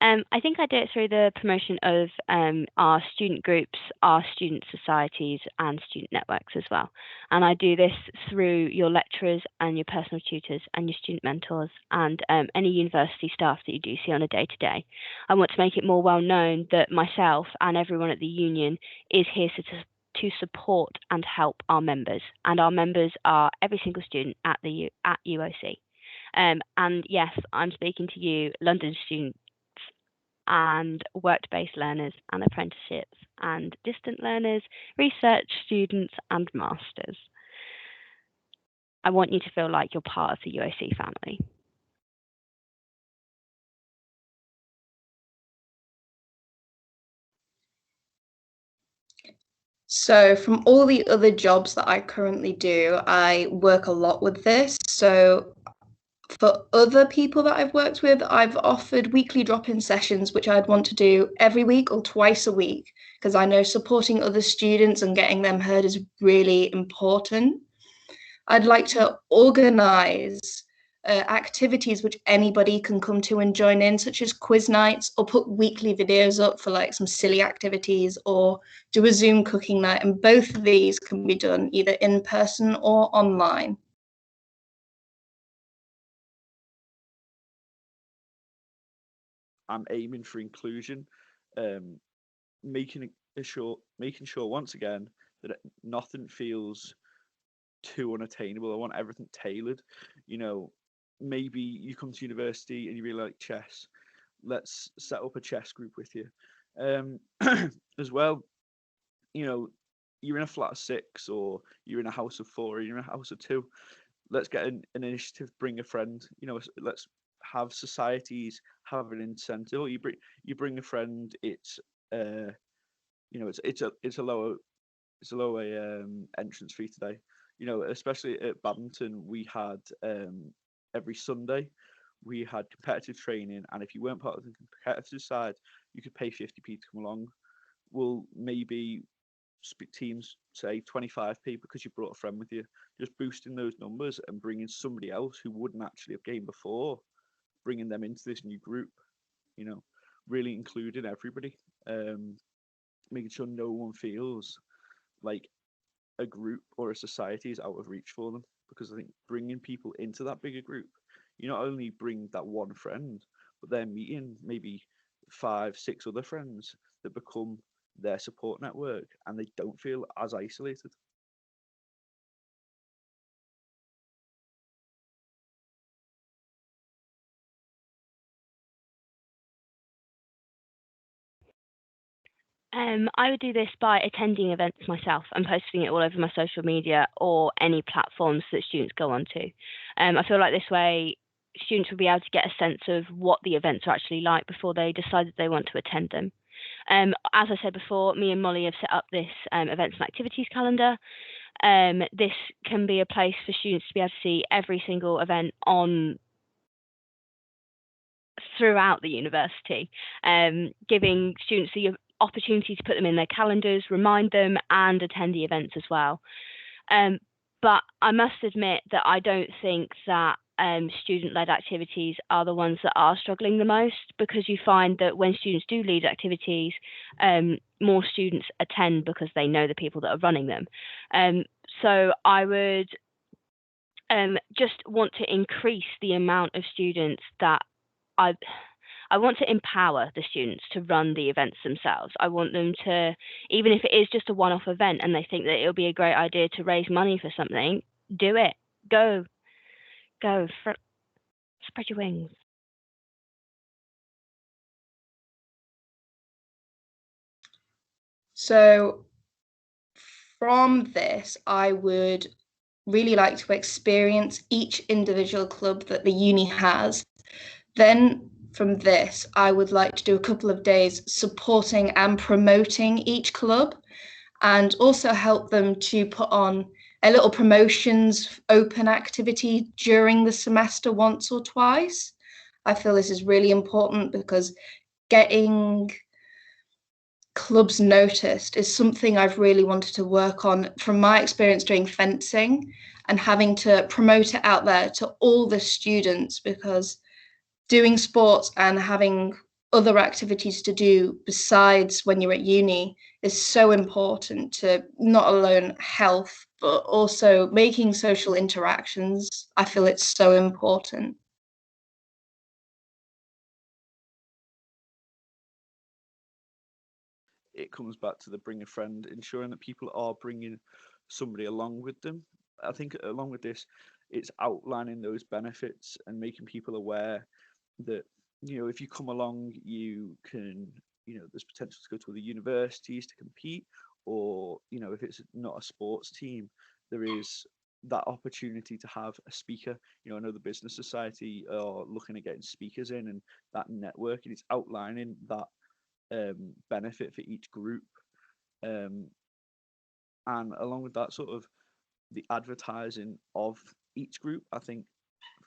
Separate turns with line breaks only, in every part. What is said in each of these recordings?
I think I do it through the promotion of our student groups, our student societies, and student networks as well. And I do this through your lecturers and your personal tutors and your student mentors and any university staff that you do see on a day to day. I want to make it more well known that myself and everyone at the union is here to support and help our members. And our members are every single student at UOC. And yes, I'm speaking to you, London students and work-based learners and apprenticeships and distant learners, research students and masters. I want you to feel like you're part of the UOC family.
So from all the other jobs that I currently do, I work a lot with this. So for other people that I've worked with, I've offered weekly drop-in sessions, which I'd want to do every week or twice a week, because I know supporting other students and getting them heard is really important. I'd like to organise activities which anybody can come to and join in, such as quiz nights, or put weekly videos up for like some silly activities, or do a Zoom cooking night. And both of these can be done either in person or online.
I'm aiming for inclusion, making sure once again that nothing feels too unattainable. I want everything tailored. You know, maybe you come to university and you really like chess. Let's set up a chess group with you. As well, you know, you're in a flat of 6 or you're in a house of 4 or you're in a house of 2. Let's get an initiative, bring a friend. You know, let's have societies have an incentive. Or you bring a friend. It's you know, it's a lower entrance fee today. You know, especially at badminton, we had every Sunday we had competitive training, and if you weren't part of the competitive side, you could pay 50p to come along. Well, maybe teams say 25p because you brought a friend with you. Just boosting those numbers and bringing somebody else who wouldn't actually have gamed before, bringing them into this new group. You know, really including everybody, making sure no one feels like a group or a society is out of reach for them. Because I think bringing people into that bigger group, you not only bring that one friend, but they're meeting maybe 5, 6 other friends that become their support network, and they don't feel as isolated.
I would do this by attending events myself and posting it all over my social media or any platforms that students go onto. I feel like this way students will be able to get a sense of what the events are actually like before they decide that they want to attend them. As I said before, me and Molly have set up this events and activities calendar. This can be a place for students to be able to see every single event on throughout the university, giving students the opportunity to put them in their calendars, remind them, and attend the events as well. But I must admit that I don't think that student-led activities are the ones that are struggling the most, because you find that when students do lead activities, more students attend because they know the people that are running them. So I would just want to increase the amount of students that I want to empower the students to run the events themselves. I want them to, even if it is just a one-off event and they think that it'll be a great idea to raise money for something, do it. Go, spread your wings.
So from this, I would really like to experience each individual club that the uni has. Then from this, I would like to do a couple of days supporting and promoting each club, and also help them to put on a little promotions open activity during the semester once or twice. I feel this is really important because getting clubs noticed is something I've really wanted to work on from my experience doing fencing and having to promote it out there to all the students, because doing sports and having other activities to do besides when you're at uni is so important to not alone health, but also making social interactions. I feel it's so important.
It comes back to the bring a friend, ensuring that people are bringing somebody along with them. I think along with this, it's outlining those benefits and making people aware that, if you come along, you can, there's potential to go to other universities to compete, or, if it's not a sports team, there is that opportunity to have a speaker. I know the Business Society are looking at getting speakers in, and that networking, it's outlining that benefit for each group, and along with that, sort of the advertising of each group. I think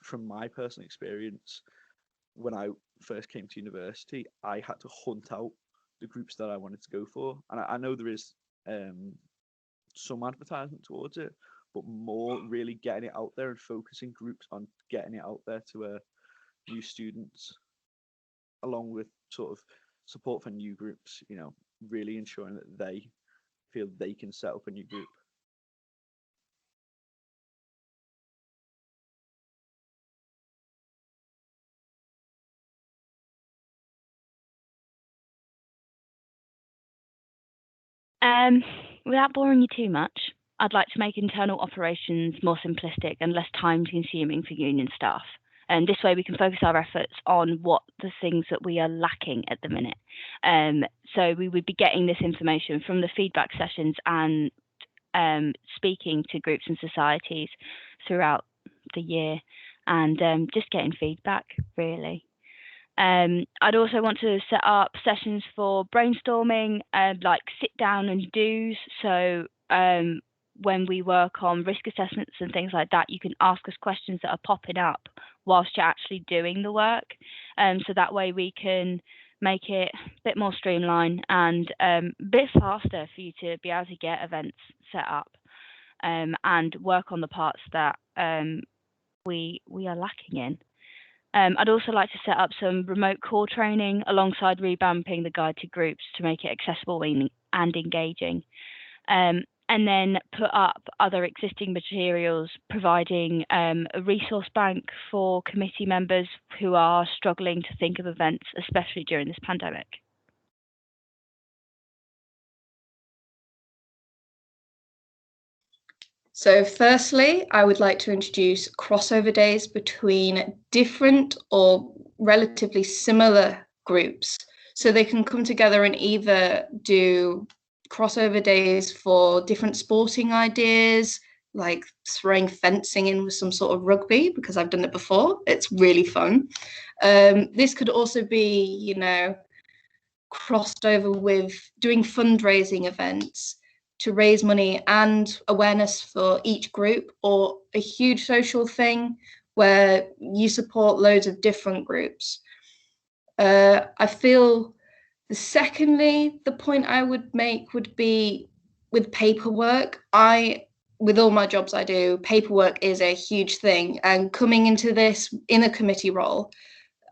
from my personal experience, when I first came to university, I had to hunt out the groups that I wanted to go for, and I know there is some advertisement towards it, but more really getting it out there and focusing groups on getting it out there to new students, along with sort of support for new groups, really ensuring that they feel they can set up a new group.
Without boring you too much, I'd like to make internal operations more simplistic and less time consuming for union staff. And this way we can focus our efforts on what the things that we are lacking at the minute. So we would be getting this information from the feedback sessions and speaking to groups and societies throughout the year, and just getting feedback, really. I'd also want to set up sessions for brainstorming, like sit down and do's. So when we work on risk assessments and things like that, you can ask us questions that are popping up whilst you're actually doing the work. So that way we can make it a bit more streamlined and a bit faster for you to be able to get events set up, and work on the parts that we are lacking in. I'd also like to set up some remote core training alongside revamping the guide to groups to make it accessible and engaging. And then put up other existing materials, providing a resource bank for committee members who are struggling to think of events, especially during this pandemic.
So firstly, I would like to introduce crossover days between different or relatively similar groups. So they can come together and either do crossover days for different sporting ideas, like throwing fencing in with some sort of rugby, because I've done it before. It's really fun. This could also be, crossed over with doing fundraising events to raise money and awareness for each group, or a huge social thing where you support loads of different groups. I feel secondly, the point I would make would be with paperwork. With all my jobs I do, paperwork is a huge thing. And coming into this in a committee role,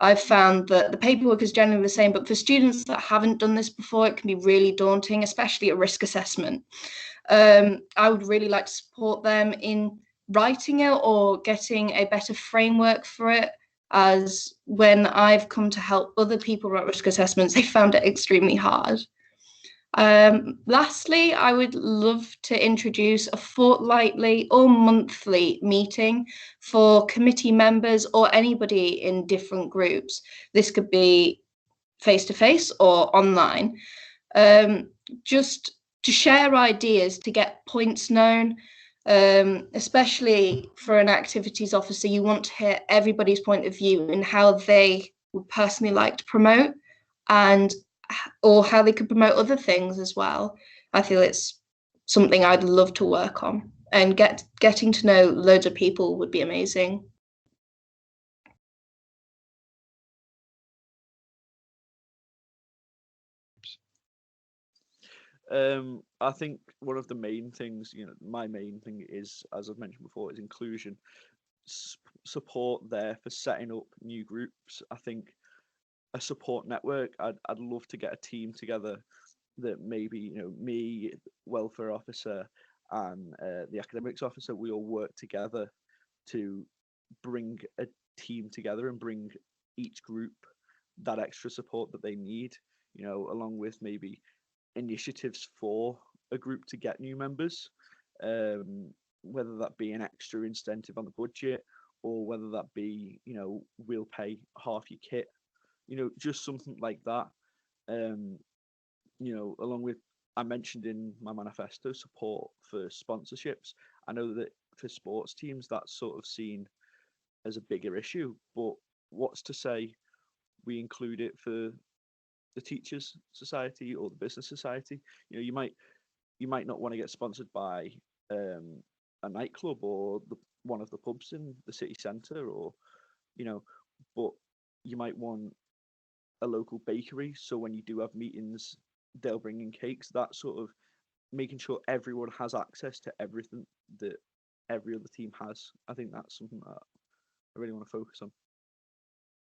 I've found that the paperwork is generally the same, but for students that haven't done this before, it can be really daunting, especially a risk assessment. I would really like to support them in writing it or getting a better framework for it, as when I've come to help other people write risk assessments, they found it extremely hard. Lastly, I would love to introduce a fortnightly or monthly meeting for committee members or anybody in different groups. This could be face-to-face or online, just to share ideas, to get points known, especially for an activities officer. You want to hear everybody's point of view and how they would personally like to promote, and or how they could promote other things as well. I feel it's something I'd love to work on, and getting to know loads of people would be amazing.
I think one of the main things, my main thing is, as I've mentioned before, is inclusion. Support there for setting up new groups. I think a support network. I'd love to get a team together that maybe, me, welfare officer, and the academics officer, we all work together to bring a team together and bring each group that extra support that they need, along with maybe initiatives for a group to get new members, whether that be an extra incentive on the budget, or whether that be, we'll pay half your kit, just something like that. Um, Along with, I mentioned in my manifesto, support for sponsorships. I know that for sports teams, that's sort of seen as a bigger issue, but what's to say we include it for the teachers society or the business society? You might not want to get sponsored by a nightclub or one of the pubs in the city centre, or but you might want a local bakery, so when you do have meetings, they'll bring in cakes. That sort of making sure everyone has access to everything that every other team has. I think that's something that I really want to focus on.